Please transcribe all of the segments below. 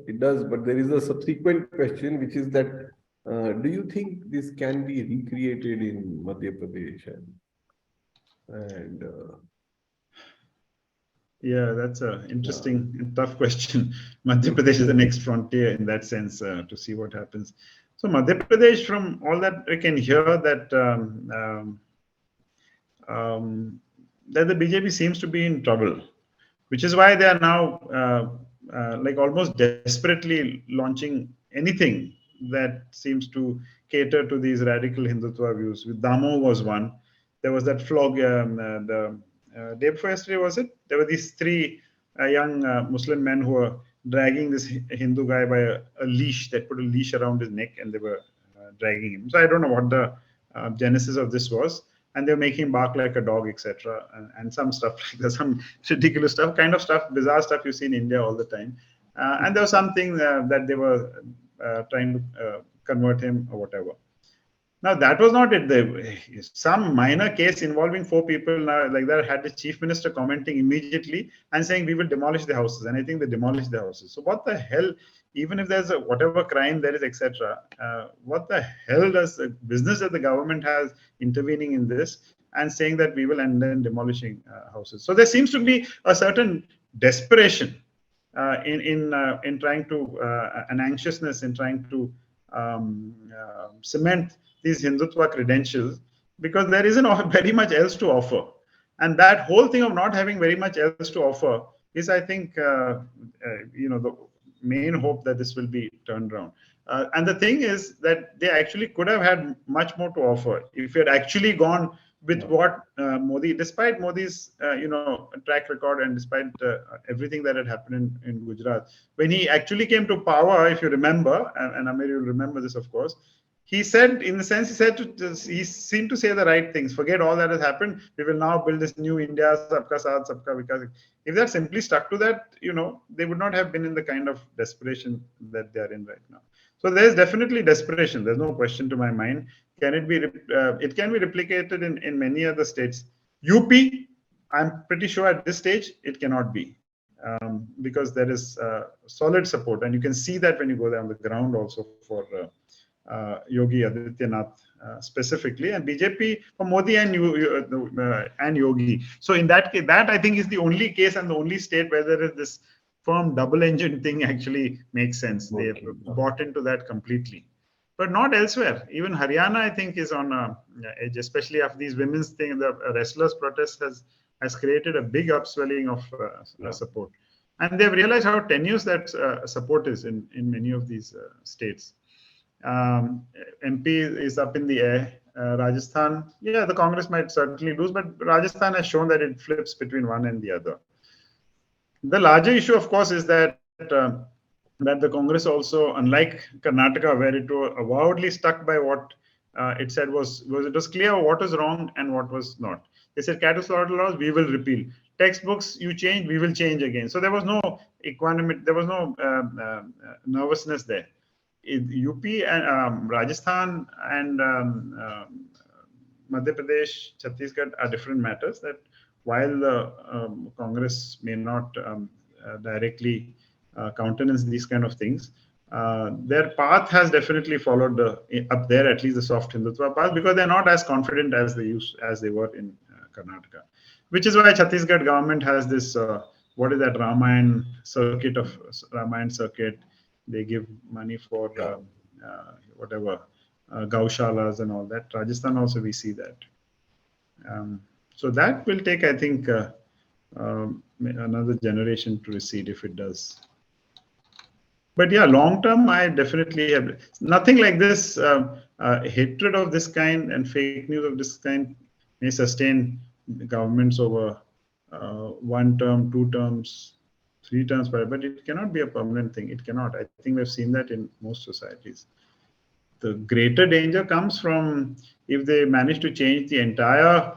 it does. But there is a subsequent question, which is that do you think this can be recreated in Madhya Pradesh? And Yeah, that's an yeah, interesting and tough question. Madhya Pradesh is the next frontier in that sense to see what happens. So Madhya Pradesh, from all that I can hear, that the BJP seems to be in trouble, which is why they are now like almost desperately launching anything that seems to cater to these radical Hindutva views. With Damo was one. There was that flog. The day before yesterday, was it? There were these three young Muslim men who were dragging this Hindu guy by a leash. They put a leash around his neck and they were dragging him. So I don't know what the genesis of this was, and they're making him bark like a dog, etc., and some stuff like that, some ridiculous stuff, kind of stuff, bizarre stuff you see in India all the time. And there was something that they were trying to convert him or whatever. Now that was not it. Some minor case involving four people now, like that, had the chief minister commenting immediately and saying we will demolish the houses, and I think they demolished the houses. So what the hell? Even if there's whatever crime there is, etc., what the hell does the business that the government has intervening in this and saying that we will and then demolishing houses? So there seems to be a certain desperation in trying to an anxiousness in trying to cement these Hindutva credentials, because there isn't very much else to offer. And that whole thing of not having very much else to offer is, I think, the main hope that this will be turned around. And the thing is that they actually could have had much more to offer if you had actually gone with what Modi, despite Modi's track record and despite everything that had happened in Gujarat, when he actually came to power, if you remember, and Amir, you'll remember this, of course, he said, in the sense, he seemed to say the right things. Forget all that has happened. We will now build this new India, sabka saath, sabka vikas. If that simply stuck to that, they would not have been in the kind of desperation that they are in right now. So there's definitely desperation. There's no question to my mind. Can it be? It can be replicated in many other states. UP, I'm pretty sure at this stage it cannot be, because there is solid support, and you can see that when you go there on the ground also for Yogi Adityanath specifically, and BJP for Modi and Yogi. So in that case, that I think is the only case and the only state where there is this firm double engine thing actually makes sense. They bought into that completely, but not elsewhere. Even Haryana, I think, is on edge, especially after these women's thing. The wrestlers' protest has created a big upswelling of support, and they've realized how tenuous that support is in many of these states. MP is up in the air. Rajasthan, yeah, the Congress might certainly lose, but Rajasthan has shown that it flips between one and the other. The larger issue, of course, is that the Congress also, unlike Karnataka, where it was avowedly stuck by what it said it was clear what was wrong and what was not. They said cattle slaughter laws, we will repeal. Textbooks, you change, we will change again. So there was no equanimity, there was no nervousness there. UP and Rajasthan and Madhya Pradesh, Chhattisgarh are different matters. That while the Congress may not directly countenance these kind of things, their path has definitely followed up there, at least the soft Hindutva path, because they're not as confident as they were in Karnataka. Which is why Chhattisgarh government has this what is that Ramayan circuit. They give money for whatever gaushalas and all that. Rajasthan also we see that. So that will take, I think, another generation to recede if it does. But yeah, long term, I definitely have nothing like this. Hatred of this kind and fake news of this kind may sustain governments over 1 term, 2 terms, 3 terms, but it cannot be a permanent thing. It cannot. I think we've seen that in most societies. The greater danger comes from if they manage to change the entire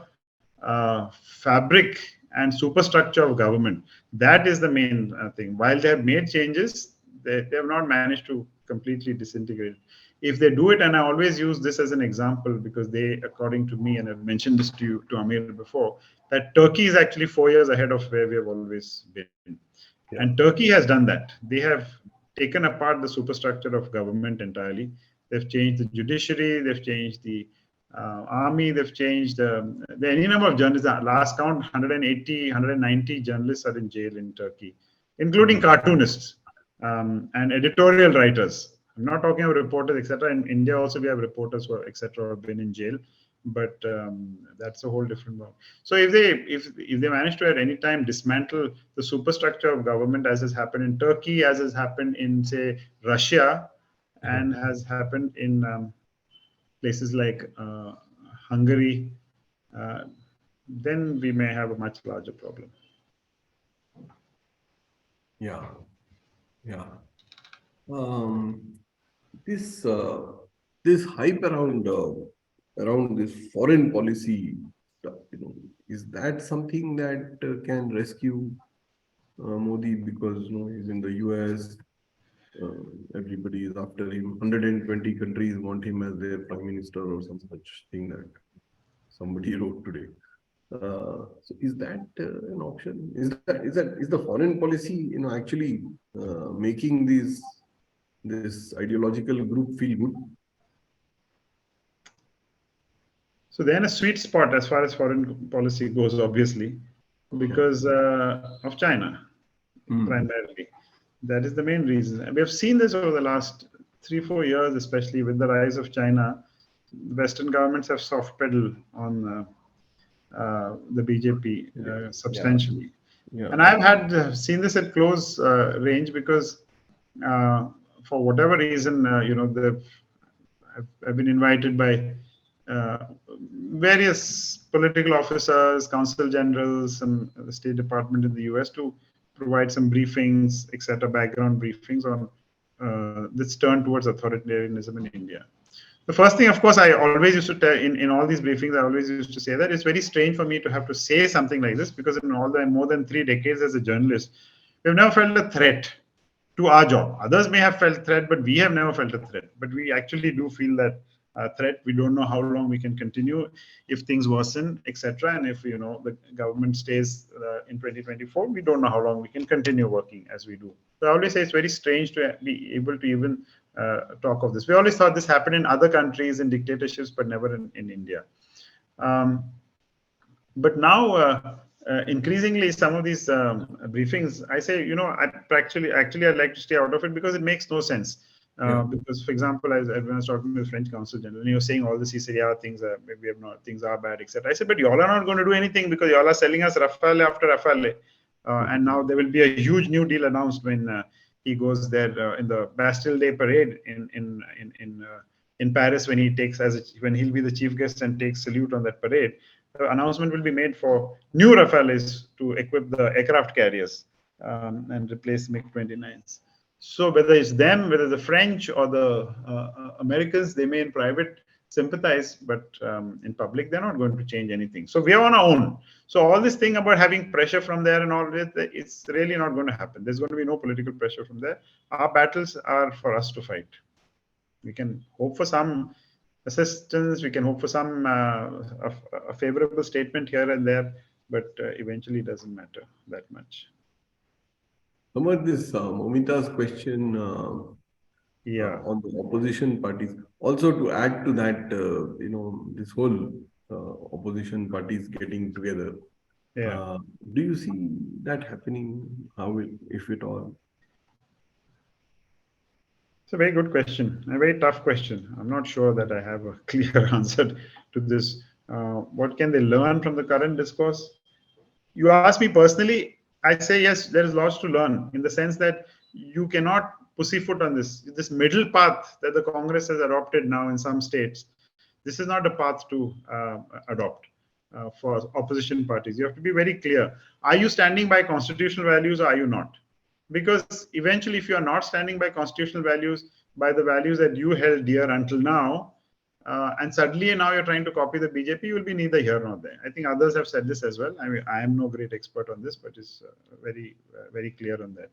fabric and superstructure of government. That is the main thing. While they have made changes, they have not managed to completely disintegrate. If they do it, and I always use this as an example because they, according to me, and I've mentioned this to Amir before, that Turkey is actually 4 years ahead of where we have always been. Yeah. And Turkey has done that. They have taken apart the superstructure of government entirely. They've changed the judiciary, they've changed the army, they've changed any number of journalists. Last count, 180, 190 journalists are in jail in Turkey, including cartoonists and editorial writers. I'm not talking about reporters, etc. In India also we have reporters who, etc., have been in jail, but that's a whole different one. So if they manage to at any time dismantle the superstructure of government, as has happened in Turkey, as has happened in say Russia, and has happened in places like Hungary, then we may have a much larger problem. Yeah, yeah. This this hype around this foreign policy stuff, is that something that can rescue Modi, because he's in the US, uh, everybody is after him. 120 countries want him as their prime minister or some such thing that somebody wrote today. So is that an option? Is the foreign policy actually making this ideological group feel good? So they're in a sweet spot as far as foreign policy goes, obviously, because of China primarily. That is the main reason. We have seen this over the last 3-4 years, especially with the rise of China. Western governments have soft pedaled on the BJP substantially. Yeah. And I've had seen this at close range because for whatever reason, I've been invited by various political officers, consul generals, and the State Department in the US to provide some briefings, etc., background briefings on this turn towards authoritarianism in India. The first thing, of course, I always used to tell in all these briefings, I always used to say that it's very strange for me to have to say something like this, because in all the more than 3 decades as a journalist, we've never felt a threat to our job. Others may have felt threat, but we have never felt a threat. But we actually do feel that threat. We don't know how long we can continue if things worsen, etc. And if the government stays in 2024, we don't know how long we can continue working as we do. So I always say it's very strange to be able to even talk of this. We always thought this happened in other countries, in dictatorships, but never in India. But now, increasingly, some of these briefings, I say, actually, I'd like to stay out of it because it makes no sense. Because, for example, when I was talking to the French Consul General, and he was saying all this, he said, yeah, things are bad, etc. I said, but y'all are not going to do anything because y'all are selling us Rafale after Rafale. And now there will be a huge new deal announced when he goes there in the Bastille Day parade in Paris, when when he'll be the chief guest and takes salute on that parade. The announcement will be made for new Rafales to equip the aircraft carriers and replace MiG-29s. So whether it's them, whether the French or the Americans, they may in private sympathize, but in public, they're not going to change anything. So we are on our own. So all this thing about having pressure from there and all this, it's really not going to happen. There's going to be no political pressure from there. Our battles are for us to fight. We can hope for some assistance, we can hope for some a favorable statement here and there, but eventually it doesn't matter that much. About this Momita's question on the opposition parties, also to add to that, this whole opposition parties getting together. Do you see that happening? How, if at all? It's a very good question, a very tough question. I'm not sure that I have a clear answer to this. What can they learn from the current discourse? You ask me personally, I say yes, there is lots to learn, in the sense that you cannot pussyfoot on this middle path that the Congress has adopted now in some states. This is not a path to adopt for opposition parties. You have to be very clear. Are you standing by constitutional values or are you not? Because eventually, if you are not standing by constitutional values, by the values that you held dear until now, and suddenly now you're trying to copy the BJP, you will be neither here nor there. I think others have said this as well. I mean, I am no great expert on this, but it's very clear on that.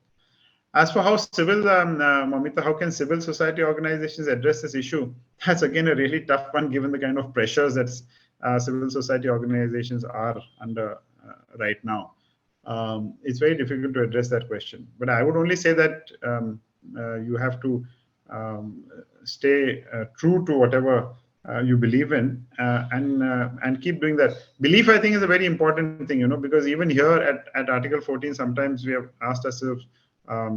As for how Mamita, how can civil society organizations address this issue? That's again a really tough one, given the kind of pressures that civil society organizations are under right now. It's very difficult to address that question. But I would only say that You have to stay true to whatever you believe in, and keep doing that. Belief, I think, is a very important thing, because even here at Article 14, sometimes we have asked ourselves, how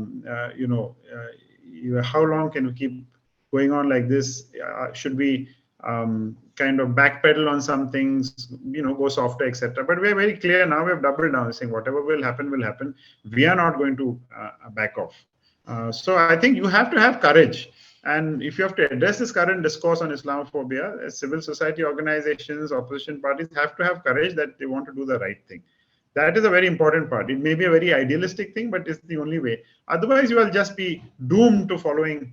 long can we keep going on like this? Should we kind of backpedal on some things, go softer, etc. But we're very clear now. We have doubled down, saying whatever will happen will happen. We are not going to back off. So I think you have to have courage. And if you have to address this current discourse on Islamophobia, civil society organizations, opposition parties have to have courage that they want to do the right thing. That is a very important part. It may be a very idealistic thing, but it's the only way. Otherwise, you will just be doomed to following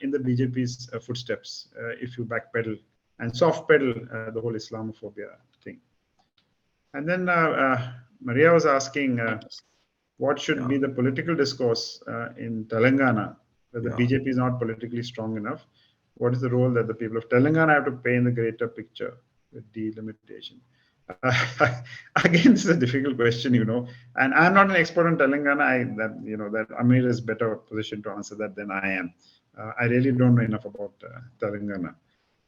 in the BJP's footsteps if you backpedal and soft pedal the whole Islamophobia thing. And then Maria was asking what should be the political discourse in Telangana, where the BJP is not politically strong enough. What is the role that the people of Telangana have to play in the greater picture with delimitation? Again, this is a difficult question, and I'm not an expert on Telangana. That Amir is better positioned to answer that than I am. I really don't know enough about Telangana.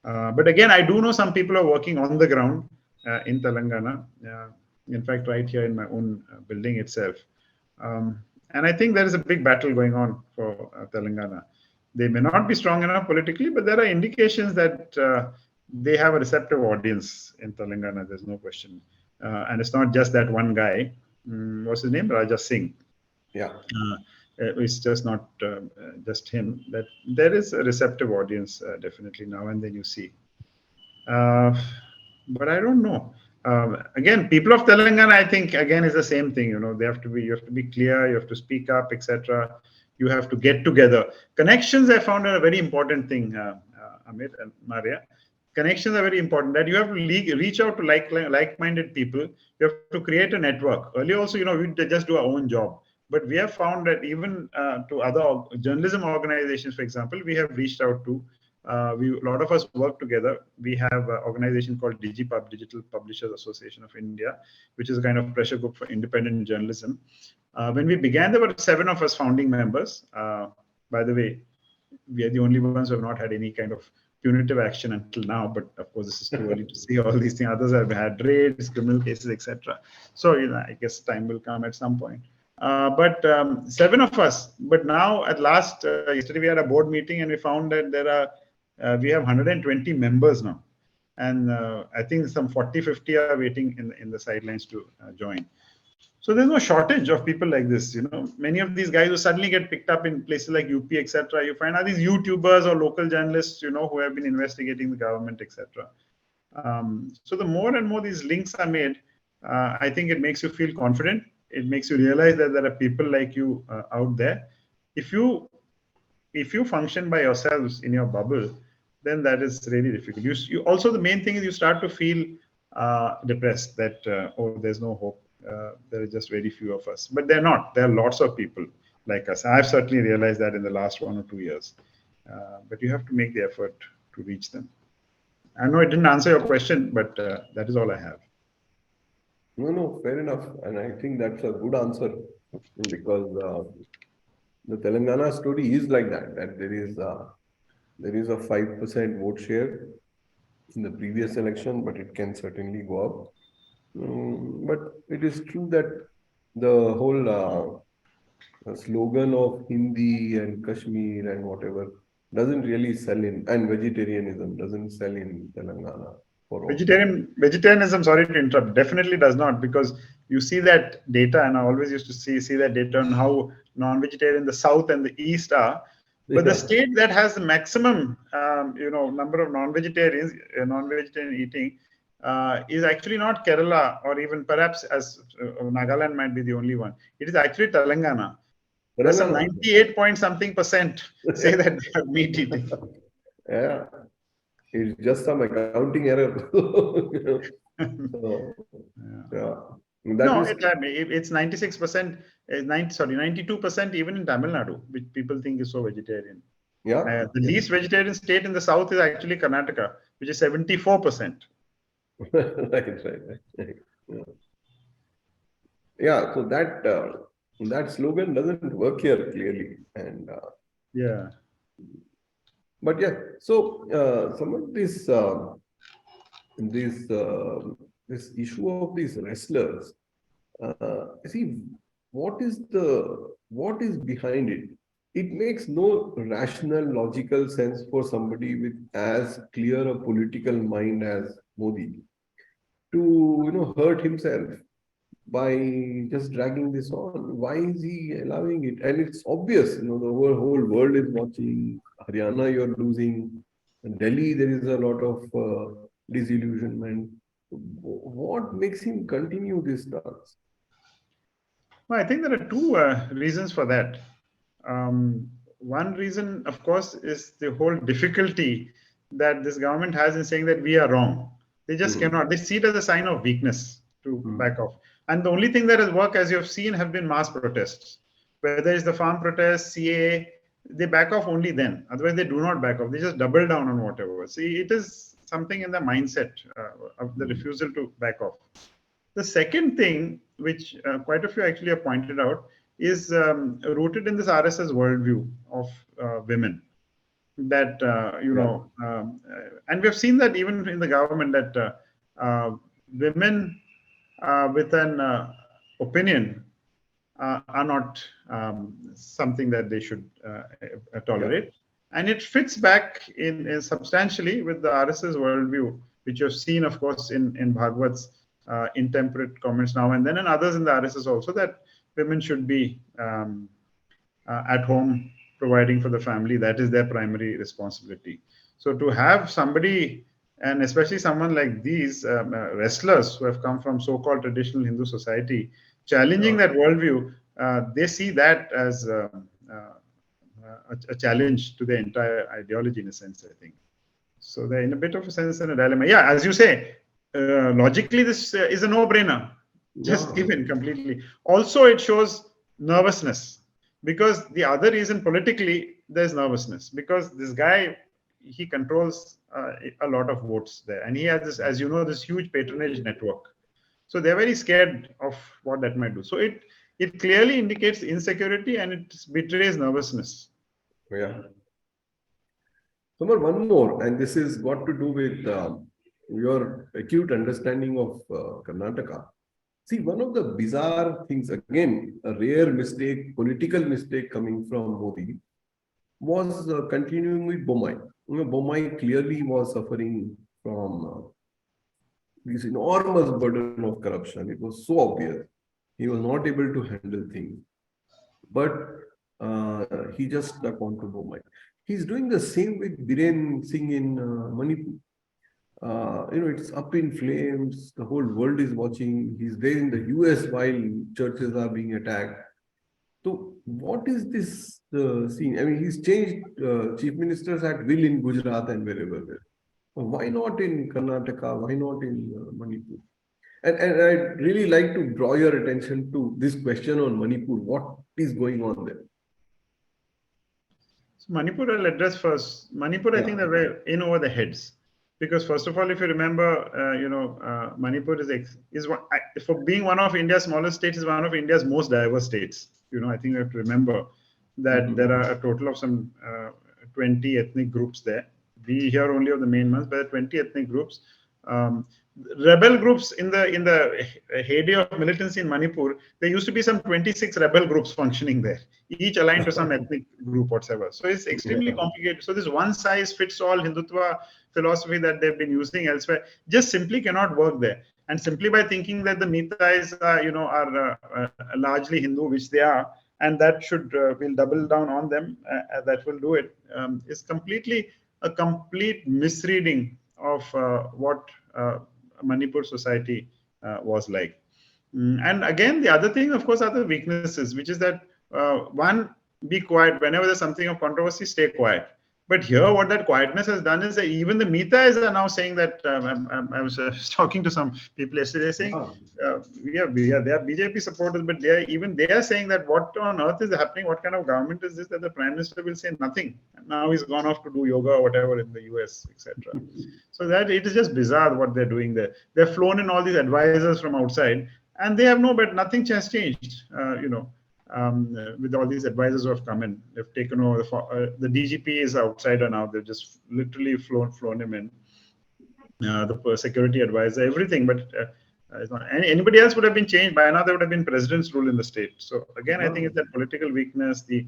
But again, I do know some people are working on the ground in Telangana. In fact, right here in my own building itself. And I think there is a big battle going on for Telangana. They may not be strong enough politically, but there are indications that they have a receptive audience in Telangana. There's no question. And it's not just that one guy. What's his name? Raja Singh. Yeah. It's just not just him. That there is a receptive audience definitely now and then you see. But I don't know. Again, people of Telangana, I think, again, is the same thing. They have to be. You have to be clear. You have to speak up, etc. You have to get together. Connections, I found, are a very important thing, Amit and Maria. Connections are very important. That you have to reach out to like-minded people. You have to create a network. Earlier, also, we just do our own job. But we have found that even to other journalism organizations, for example, we have reached out to. A lot of us work together. We have an organization called DigiPub, Digital Publishers Association of India, which is a kind of pressure group for independent journalism. When we began, there were 7 of us founding members. By the way, we are the only ones who have not had any kind of punitive action until now. But of course, this is too early to see all these things. Others have had raids, criminal cases, etc. So I guess time will come at some point. But 7 of us. But now, at last, yesterday we had a board meeting and we found that we have 120 members now. And I think some 40-50 are waiting in the sidelines to join. So there's no shortage of people like this. Many of these guys who suddenly get picked up in places like UP, etc. You find are these YouTubers or local journalists, who have been investigating the government, etc. So the more and more these links are made, I think it makes you feel confident. It makes you realize that there are people like you out there. If you function by yourselves in your bubble, then that is really difficult. You also, the main thing is you start to feel depressed that there's no hope. There are just very few of us, but they're not. There are lots of people like us. I've certainly realized that in the last 1 or 2 years. But you have to make the effort to reach them. I know it didn't answer your question, but that is all I have. No, fair enough. And I think that's a good answer because the Telangana story is like that there is a 5% vote share in the previous election, but it can certainly go up. But it is true that the whole slogan of Hindi and Kashmir and whatever doesn't really sell in, and vegetarianism doesn't sell in Telangana. Vegetarianism, sorry to interrupt, definitely does not, because you see that data, and I always used to see that data on how non-vegetarian the south and the east are. But the state that has the maximum, number of non-vegetarians, non-vegetarian eating, is actually not Kerala, or even perhaps as Nagaland might be the only one. It is actually Telangana. There's some 98 point something percent say that they have meat eating. Yeah. It's just some accounting error. Yeah. It's 96%, 92% even in Tamil Nadu, which people think is so vegetarian. Yeah. The least vegetarian state in the south is actually Karnataka, which is 74%. Right. Yeah. So That slogan doesn't work here clearly. And Yeah. but yeah, so some of this this issue of these wrestlers. See, what is behind it? It makes no rational, logical sense for somebody with as clear a political mind as Modi to hurt himself by just dragging this on. Why is he allowing it? And it's obvious, the whole world is watching. Haryana, you're losing. In Delhi, there is a lot of disillusionment. What makes him continue this dance? Well, I think there are two reasons for that. One reason, of course, is the whole difficulty that this government has in saying that we are wrong. They just Hmm. cannot. They see it as a sign of weakness to back Hmm. off. And the only thing that has worked, as you have seen, have been mass protests. Whether it's the farm protests, CAA, they back off only then. Otherwise, they do not back off. They just double down on whatever. See, it is something in the mindset of the Hmm. refusal to back off. The second thing, which quite a few actually have pointed out, is rooted in this RSS worldview of women. That Yeah. and we have seen that even in the government that women with an opinion are not something that they should Yeah. tolerate. And it fits back in substantially with the RSS worldview, which you've seen, of course, in Bhagwat's intemperate comments now and then, and others in the RSS also, that women should be at home providing for the family. That is their primary responsibility. So to have somebody, and especially someone like these wrestlers who have come from so-called traditional Hindu society, challenging Yeah. that worldview, they see that as a challenge to the entire ideology in a sense, I think. So they're in a bit of a sense in a dilemma. Yeah, as you say, logically, this is a no-brainer, just Yeah. given completely. Also, it shows nervousness, because the other reason politically there's nervousness, because this guy, he controls a lot of votes there, and he has this, as you know, this huge patronage network. So they're very scared of what that might do. So it clearly indicates insecurity, and it betrays nervousness. Yeah. Somewhere one more, and this is got to do with your acute understanding of Karnataka. See, one of the bizarre things, again, a rare mistake, political mistake coming from Modi, was continuing with Bomai. Bomai clearly was suffering from this enormous burden of corruption. It was so obvious. He was not able to handle things. But he just stuck on to Bomai. He's doing the same with Biren Singh in Manipur. It's up in flames. The whole world is watching. He's there in the US while churches are being attacked. So, what is this scene? I mean, he's changed chief ministers at will in Gujarat and wherever. Why not in Karnataka? Why not in Manipur? And I'd really like to draw your attention to this question on Manipur. What is going on there? So Manipur I'll address first. Manipur, I Yeah. think they're in over the heads, because first of all, if you remember, Manipur is one, for being one of India's smallest states, is one of India's most diverse states. I think we have to remember that there Mhm. are a total of some 20 ethnic groups there. We hear only of the main ones, but there are 20 ethnic groups. Um, Rebel groups in the heyday of militancy in Manipur, there used to be some 26 rebel groups functioning there, each aligned to some ethnic group whatsoever. So it's extremely Yeah. complicated. So this one size fits all Hindutva philosophy that they've been using elsewhere just simply cannot work there. And simply by thinking that the Mitais are largely Hindu, which they are, and that should will double down on them, that will do it, is completely a complete misreading of what Manipur society was like. And again, the other thing, of course, are the weaknesses, which is that one, be quiet. Whenever there's something of controversy, stay quiet. But here, what that quietness has done is that even the Mitais are now saying that. I was talking to some people yesterday saying, Yeah. they are BJP supporters, but they are saying that what on earth is happening? What kind of government is this that the prime minister will say nothing? And now he's gone off to do yoga or whatever in the US, etc. So that it is just bizarre what they're doing there. They've flown in all these advisors from outside, and they have no, but nothing has changed. with all these advisors who have come in. They've taken over. The DGP is outsider now. They've just literally flown him in. The security advisor, everything. But anybody else would have been changed by now. There would have been president's rule in the state. So again, I think it's that political weakness, the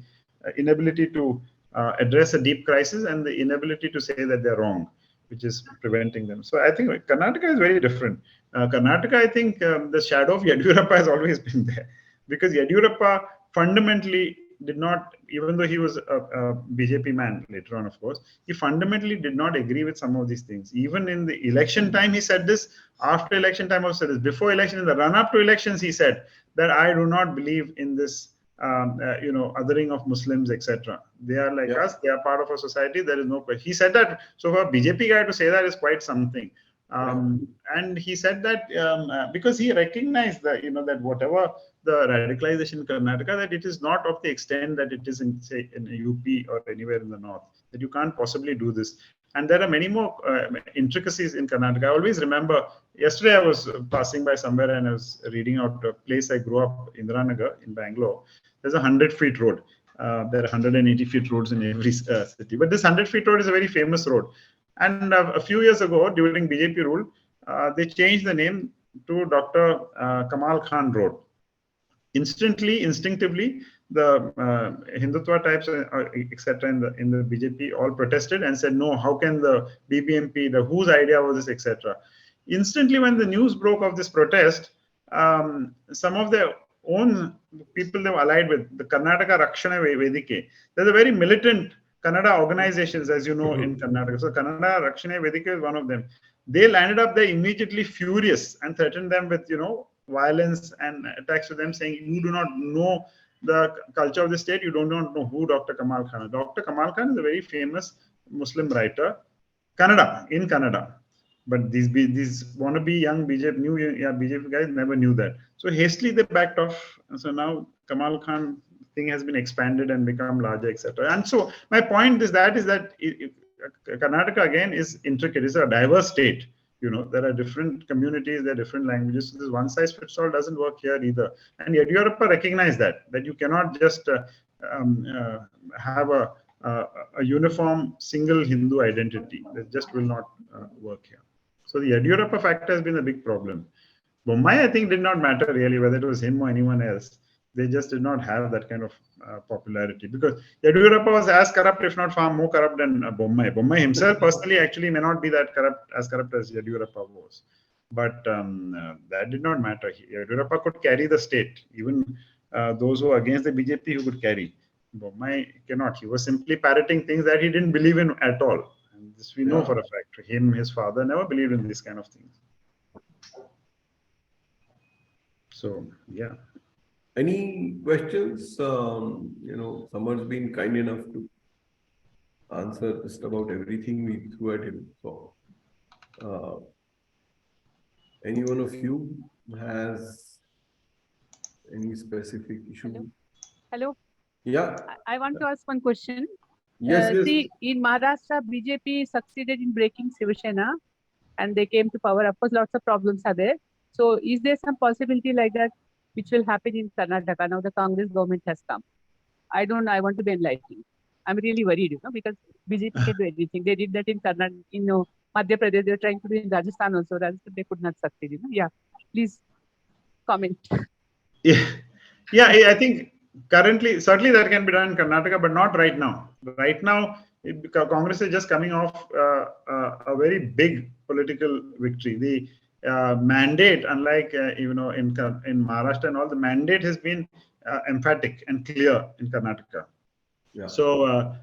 inability to address a deep crisis, and the inability to say that they're wrong, which is preventing them. So I think Karnataka is very different. Karnataka, I think the shadow of Yadurappa has always been there, because Yadurappa fundamentally did not, even though he was a BJP man later on, of course, he fundamentally did not agree with some of these things. Even in the election time, he said this. After election time, also said this. Before election, in the run-up to elections, he said that I do not believe in this, othering of Muslims, etc. They are like us. They are part of our society. There is no question. He said that. So for a BJP guy to say that is quite something. And he said that because he recognized that, that whatever the radicalization in Karnataka, that it is not of the extent that it is in, say, in UP or anywhere in the north, that you can't possibly do this. And there are many more intricacies in Karnataka. I always remember, yesterday I was passing by somewhere and I was reading out a place I grew up, Indiranagar in Bangalore. There's a 100-feet road. There are 180-feet roads in every city. But this 100-feet road is a very famous road. And a few years ago, during BJP rule, they changed the name to Dr. Kamal Khan Road. Instinctively, the Hindutva types, etc., in the BJP all protested and said, no, how can the BBMP, whose idea was this, etc. Instantly, when the news broke of this protest, some of their own people they were allied with, the Karnataka Rakshana Vedike, there's a very militant Kannada organizations, as you know, in Karnataka. So Kannada Rakshana Vedike is one of them. They landed up there immediately furious and threatened them with, violence and attacks to them, saying, you do not know the culture of the state, you do not know who Dr. Kamal Khan is. Dr. Kamal Khan is a very famous Muslim writer, in Kannada. But these wannabe young BJP guys never knew that. So hastily they backed off. So now Kamal Khan thing has been expanded and become larger, etc. And so my point is that Karnataka again is intricate. It's a diverse state. There are different communities, there are different languages. So this one size fits all doesn't work here either. And Yadurappa recognized that you cannot just have a uniform single Hindu identity. That just will not work here. So the Yadurappa factor has been a big problem. Bommai, I think, did not matter really whether it was him or anyone else. They just did not have that kind of popularity, because Yadurappa was as corrupt, if not far more corrupt than Bommai. Bommai himself personally actually may not be that corrupt as Yadurappa was. But that did not matter. Yadurappa could carry the state. Even those who were against the BJP, who could carry. Bommai cannot. He was simply parroting things that he didn't believe in at all. And this we know for a fact. Him, his father never believed in these kind of things. So, yeah. Any questions? Someone's been kind enough to answer just about everything we threw at him. So, any one of you has any specific issue? Hello. Yeah. I want to ask one question. Yes. See, in Maharashtra, BJP succeeded in breaking Shiv Sena and they came to power. Of course, lots of problems are there. So, is there some possibility like that which will happen in Karnataka? Now the Congress government has come. I want to be enlightened. I'm really worried, because BJP can do anything. They did that in Karnataka, Madhya Pradesh. They're trying to do in Rajasthan also. Rajasthan, they could not succeed. Yeah, please comment. Yeah, I think currently, certainly that can be done in Karnataka, but not right now. Right now, Congress is just coming off a very big political victory. The mandate, unlike in Maharashtra and all, the mandate has been emphatic and clear in Karnataka. Yeah. So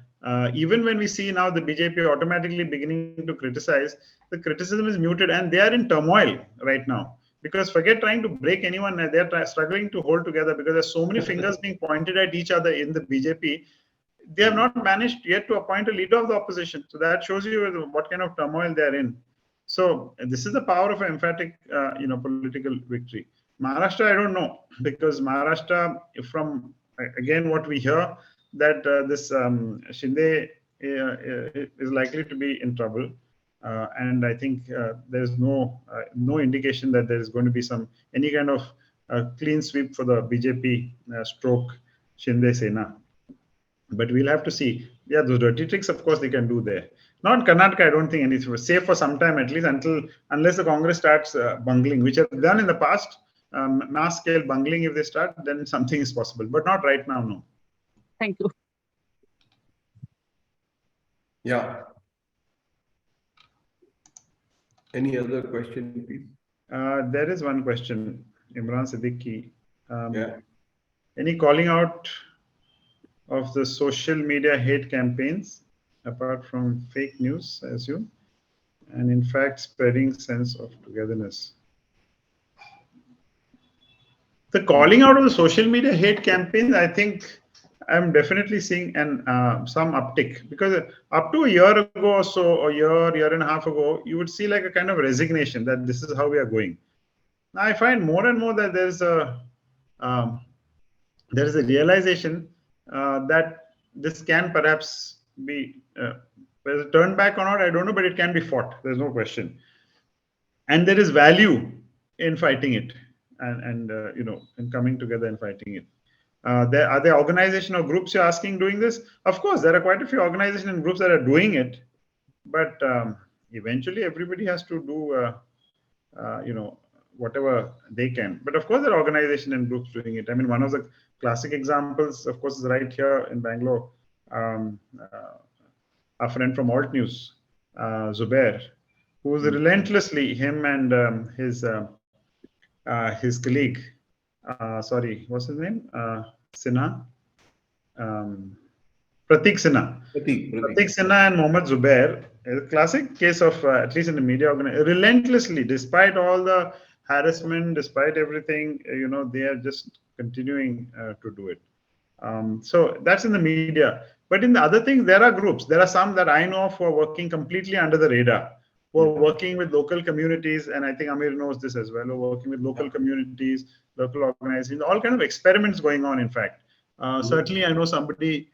even when we see now the BJP automatically beginning to criticize, the criticism is muted, and they are in turmoil right now. Because forget trying to break anyone, they're struggling to hold together because there's so many fingers being pointed at each other in the BJP. They have not managed yet to appoint a leader of the opposition. So that shows you what kind of turmoil they're in. So this is the power of an emphatic, political victory. Maharashtra, I don't know, because Maharashtra, from again what we hear, that this Shinde is likely to be in trouble. And I think there's no indication that there is going to be any kind of clean sweep for the BJP stroke Shinde Sena. But we'll have to see. Yeah, those dirty tricks, of course, they can do there. Not Karnataka, I don't think anything. Safe for some time at least unless the Congress starts bungling, which have done in the past. Mass scale bungling, if they start, then something is possible. But not right now, no. Thank you. Yeah. Any other question, please? There is one question, Imran Siddiqui. Yeah. Any calling out of the social media hate campaigns, apart from fake news, I assume, and in fact spreading sense of togetherness? The calling out of the social media hate campaigns, I think I'm definitely seeing some uptick, because up to a year ago or so, a year and a half ago, you would see like a kind of resignation that this is how we are going. Now I find more and more that um, there is a realization that this can perhaps be whether turned back or not, I don't know, but it can be fought. There's no question, and there is value in fighting it, and coming together and fighting it. Are there organization or groups you're asking doing this? Of course, there are quite a few organizations and groups that are doing it, but eventually everybody has to do whatever they can. But of course, there are organizations and groups doing it. I mean, one of the classic examples, of course, is right here in Bangalore. Our friend from Alt News, Zubair, who is relentlessly, him and his colleague, sorry, what's his name? Sinha. Pratik Sinha. Pratik Sinha and Mohammad Zubair, a classic case of, at least in the media, relentlessly, despite all the harassment, despite everything, they are just continuing to do it. So that's in the media. But in the other things, there are groups. There are some that I know of who are working completely under the radar, who are working with local communities, and I think Amir knows this as well, who are working with local communities, local organizations, all kind of experiments going on, in fact. Certainly, I know somebody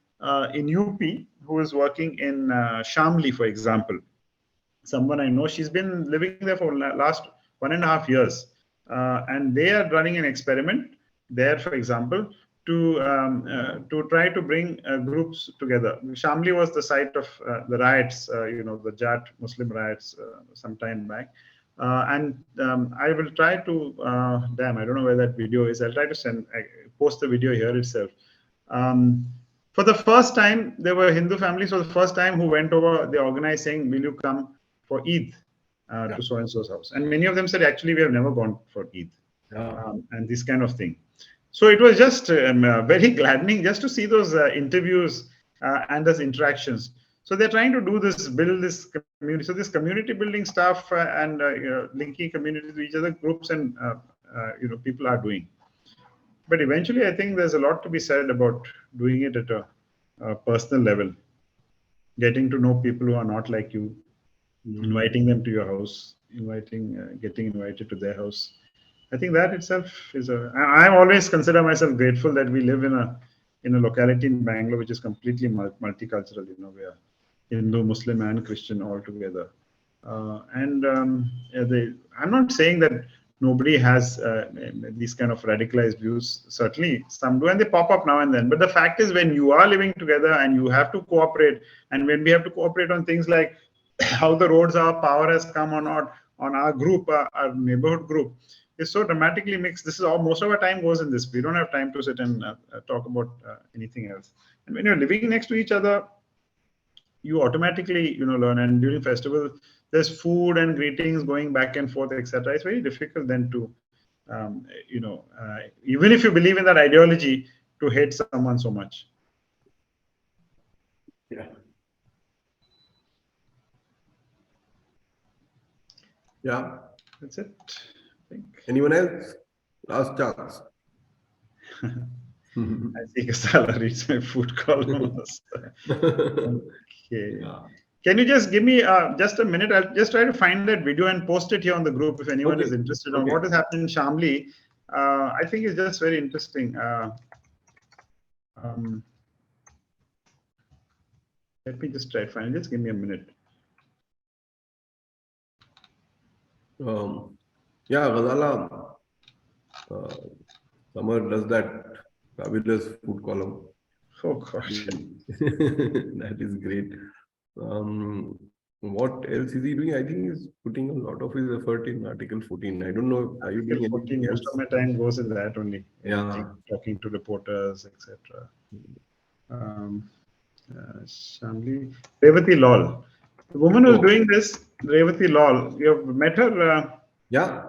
in UP who is working in Shamli, for example. Someone I know, she's been living there for last 1.5 years, and they are running an experiment there, for example, to try to bring groups together. Shamli was the site of the riots, the Jat Muslim riots some time back. And I will try to, I don't know where that video is. I'll try to post the video here itself. For the first time, there were Hindu families for the first time who went over, they organized saying, will you come for Eid to so-and-so's house? And many of them said, actually, we have never gone for Eid. And this kind of thing. So it was just very gladdening just to see those interviews and those interactions. So they're trying to do this, build this community. So this community building stuff and linking communities to each other, groups and people are doing. But eventually, I think there's a lot to be said about doing it at a personal level, getting to know people who are not like you, inviting them to your house, getting invited to their house. I think that itself is I always consider myself grateful that we live in a locality in Bangalore which is completely multicultural. We are Hindu, Muslim, and Christian all together. I'm not saying that nobody has these kind of radicalized views. Certainly, some do, and they pop up now and then. But the fact is, when you are living together and you have to cooperate, and when we have to cooperate on things like how the roads are, power has come or not, on our group, our neighborhood group, is so dramatically mixed. This is all, most of our time goes in this. We don't have time to sit and talk about anything else. And when you're living next to each other, you automatically, learn. And during festival, there's food and greetings going back and forth, etc. It's very difficult then to, even if you believe in that ideology, to hate someone so much. Yeah. Yeah. That's it. I think. Anyone else? Last chance. I think I'll read my food column. Okay. Yeah. Can you just give me just a minute? I'll just try to find that video and post it here on the group if anyone is interested on what is happening in Shamli. I think it's just very interesting. Let me just try to find it. Just give me a minute. Yeah, Ghazala, Samar does that fabulous food column. Oh God. That is great. Um, what else is he doing? I think he's putting a lot of his effort in Article 14. I don't know. Are you Article doing 14, anything most of else? my time goes in that only, editing, Yeah. talking to reporters, etc. Um, Shamli, Revati Lal. The woman who's Oh, doing this, Revati Lal, you have met her? yeah.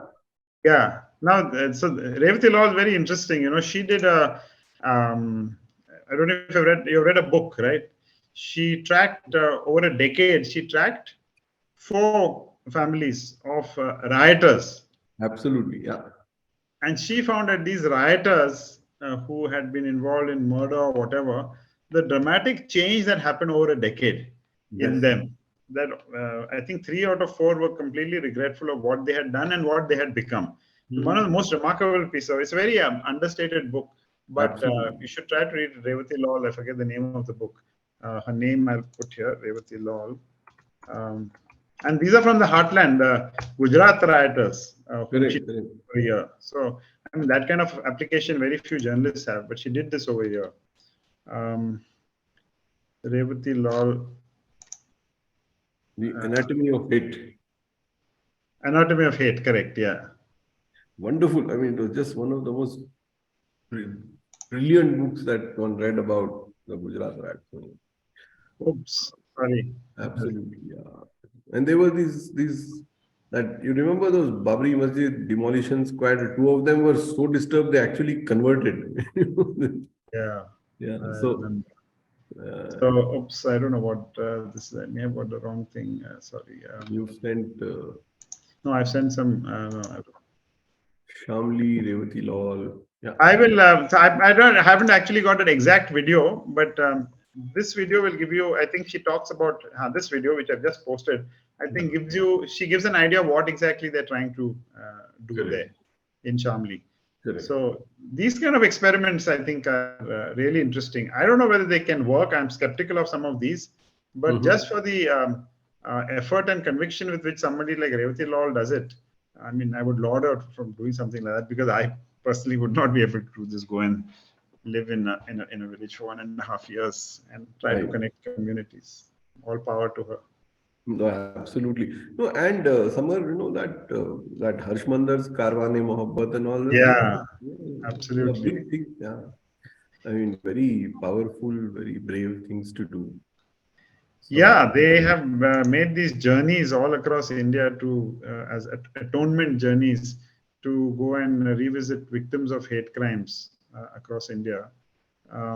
Yeah. Now, so Revati Lal is very interesting. She did I don't know if you've read a book, right? She tracked over a decade. She tracked four families of rioters, Absolutely. Yeah. and she found that these rioters who had been involved in murder or whatever, the dramatic change that happened over a decade in Yes. them. That I think 3 out of 4 were completely regretful of what they had done and what they had become. One of the Hmm. most remarkable pieces. It's a very understated book, but Absolutely. you should try to read Revati Lal. I forget the name of the book. Her name I'll put here, Revati Lal. Um, and these are from the heartland, Gujarat rioters, whom she Correct. did Correct. over here. So, I mean, that kind of application very few journalists have, but she did this over here. Um, Revati Lal, The Anatomy of Hate. Anatomy of Hate, correct, yeah. Wonderful. I mean, it was just one of the most bri- brilliant books that one read about the Gujarat riots. So, Oops, sorry. absolutely, yeah. And there were these that you remember those Babri Masjid demolition squad. Two of them were so disturbed they actually converted. Yeah, Yeah. I So remember. uh, So, oops, I don't know what this is. I may have got the wrong thing. Sorry. you've sent No, I've sent some. No, Shamli, Revati Lal. Yeah. I will. So I haven't actually got an exact video, but this video will give you. I think she talks about this video, which I've just posted. I Yeah. think gives you. She gives an idea of what exactly they're trying to do there Correct. in Shamli. Correct. So these kind of experiments, I think, are really interesting. I don't know whether they can work. I'm skeptical of some of these, but Mhm. just for the effort and conviction with which somebody like Revati Lal does it, I mean, I would laud her from doing something like that, because I personally would not be able to just go and live in a village for 1.5 years and try to Right. connect communities. All power to her. No, absolutely. No, and Samar, that Harsh Mandar's Karwane Mohabbat and all those things, Yeah, are absolutely. big things. Yeah. I mean, very powerful, very brave things to do. So, Yeah, they have made these journeys all across India to as atonement journeys to go and revisit victims of hate crimes across India. yeah,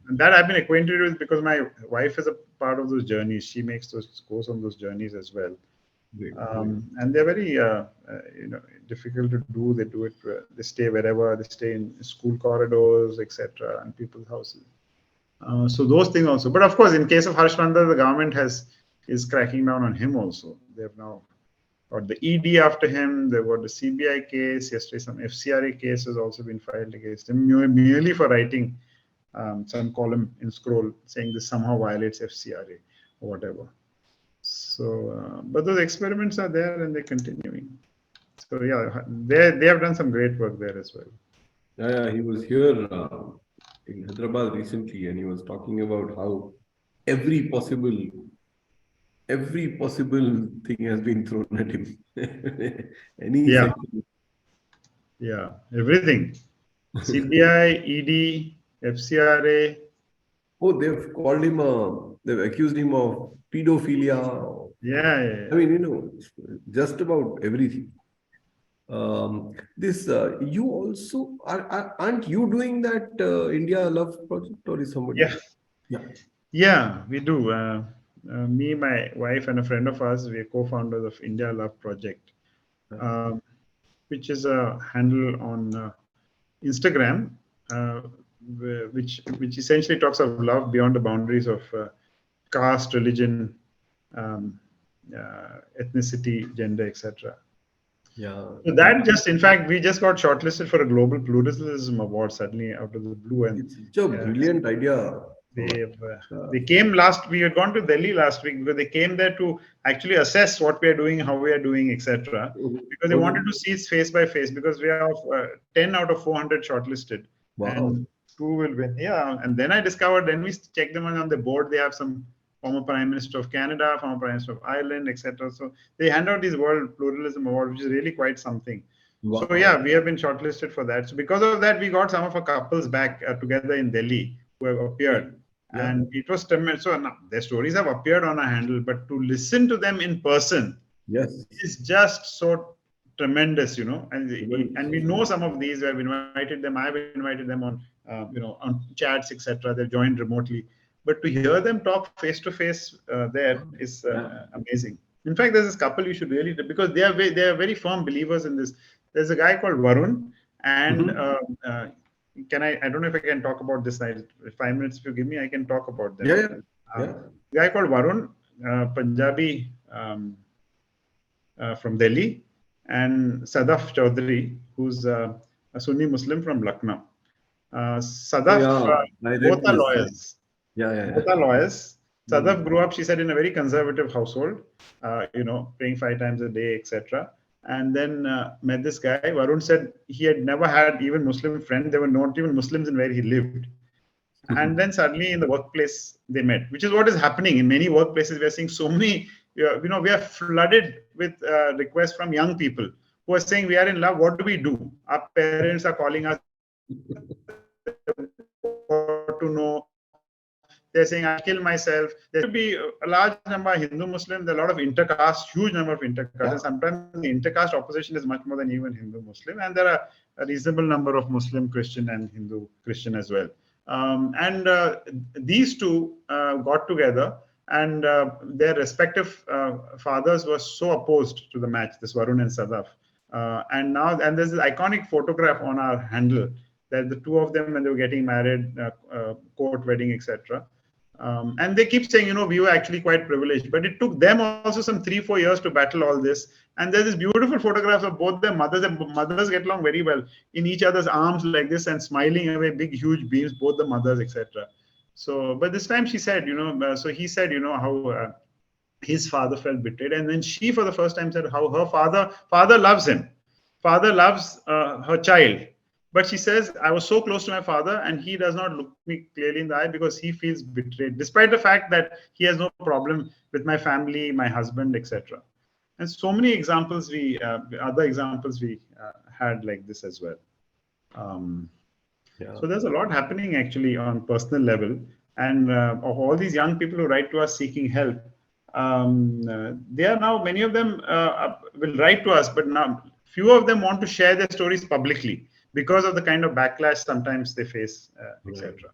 And that I've been acquainted with because my wife is a part of those journeys. She makes those goes on those journeys as well, great, great. and they're very difficult to do. They do it. They stay wherever they stay in school corridors, etc., and people's houses. So those things also. But of course, in case of Harsh Mandal, the government is cracking down on him also. They have now got the ED after him. They've got the CBI case. Yesterday, some FCRA case has also been filed against him, merely for writing some column in Scroll saying this somehow violates FCRA or whatever. So, but those experiments are there and they're continuing. So yeah, they have done some great work there as well. Yeah, he was here in Hyderabad recently, and he was talking about how every possible every possible thing has been thrown at him. Any Yeah, section. yeah, everything. CBI, ED, FCRA. Oh, they've accused him of pedophilia. Yeah, yeah, I yeah. mean, just about everything. This you also aren't you doing that India Love project or is somebody Yeah, else? Yeah. yeah, we do. Me, my wife, and a friend of ours, we are co-founders of India Love Project, um, which is a handle on Instagram, uh, which essentially talks of love beyond the boundaries of caste, religion, um, ethnicity, gender, etc. Yeah. So And that just, in fact, we just got shortlisted for a global pluralism award suddenly out of the blue, and it's such a uh, brilliant idea. they Uh, they came last. We had gone to Delhi last week because they came there to actually assess what we are doing, how we are doing, etc. Because they wanted okay. to see it face by face. Because we are 10 out of 400 shortlisted, Wow. and who will win. Yeah, and then I discovered. Then we checked them on the board. They have some former Prime Minister of Canada, former Prime Minister of Ireland, etc. So they hand out these World Pluralism Award, which is really quite something. Wow. So yeah, we have been shortlisted for that. So because of that, we got some of our couples back together in Delhi who have appeared, Yeah. and it was tremendous. So now, their stories have appeared on our handle, but to listen to them in person Yes. is just so tremendous, you know. And we know Tremendous. some of these. Where we invited them. I've invited them on on chats, etc. They've joined remotely, but to hear them talk face to face there is amazing. In fact, there's this couple you should really, because they are very firm believers in this. There's a guy called Varun, and can I don't know if I can talk about this. 5 minutes if you give me, I can talk about them. Yeah. A guy called Varun, Punjabi, from Delhi, and Sadaf Chaudhary, who's a Sunni Muslim from Lucknow. Sadaf, both are lawyers. Both are lawyers. Sadaf grew up, she said, in a very conservative household, praying 5 times a day, etc. And then met this guy. Varun said he had never had even Muslim friends. There were not even Muslims in where he lived. And then suddenly in the workplace they met, which is what is happening in many workplaces. We are seeing so many, we are flooded with requests from young people who are saying, we are in love. What do we do? Our parents are calling us to know. They're saying, I'll kill myself. There should be a large number of Hindu Muslims, a lot of intercaste, huge number of intercaste. And sometimes the intercaste opposition is much more than even Hindu Muslim. And there are a reasonable number of Muslim Christian and Hindu Christian as well. These two got together, and their respective fathers were so opposed to the match, this Varun and Sadaf. And there's this iconic photograph on our handle that the two of them when they were getting married, court wedding, etc. And they keep saying, we were actually quite privileged, but it took them also some 3-4 years to battle all this. And there's this beautiful photographs of both their mothers. The mothers get along very well in each other's arms like this and smiling away, big, huge beams, both the mothers, etc. So, but this time she said, so he said, how his father felt betrayed. And then she, for the first time, said how her father loves him. Father loves her child. But she says, I was so close to my father and he does not look me clearly in the eye because he feels betrayed, despite the fact that he has no problem with my family, my husband, etc. And so many examples other examples we had like this as well. So there's a lot happening actually on personal level. And of all these young people who write to us seeking help, they are now, many of them will write to us, but now few of them want to share their stories publicly, because of the kind of backlash sometimes they face, etc.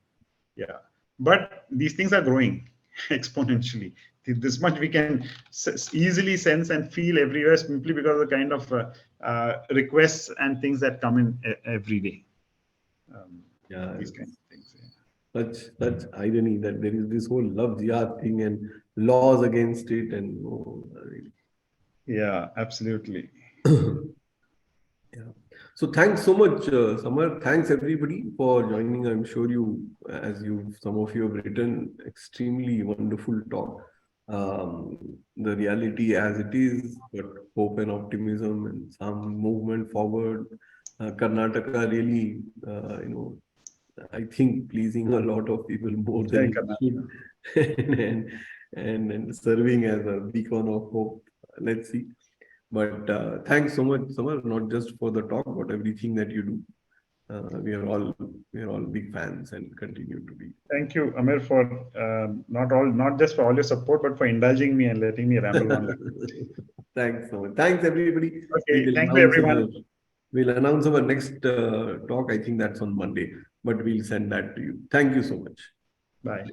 Yeah, but these things are growing exponentially. This much we can easily sense and feel everywhere, simply because of the kind of requests and things that come in every day. These kinds of things. Such irony that there is this whole love jihad thing and laws against it, and yeah, absolutely. Yeah. So thanks so much, Samar. Thanks everybody for joining. I'm sure some of you have written extremely wonderful talk. The reality as it is, but hope and optimism and some movement forward. Karnataka really, I think pleasing a lot of people more than it should, and serving as a beacon of hope. Let's see. But thanks so much, Samar, not just for the talk, but everything that you do. We are all big fans and continue to be. Thank you, Amir, for not just for all your support, but for indulging me and letting me ramble on. Thanks so much. Thanks everybody. Okay, thank you everyone. We'll announce our next talk. I think that's on Monday, but we'll send that to you. Thank you so much. Bye.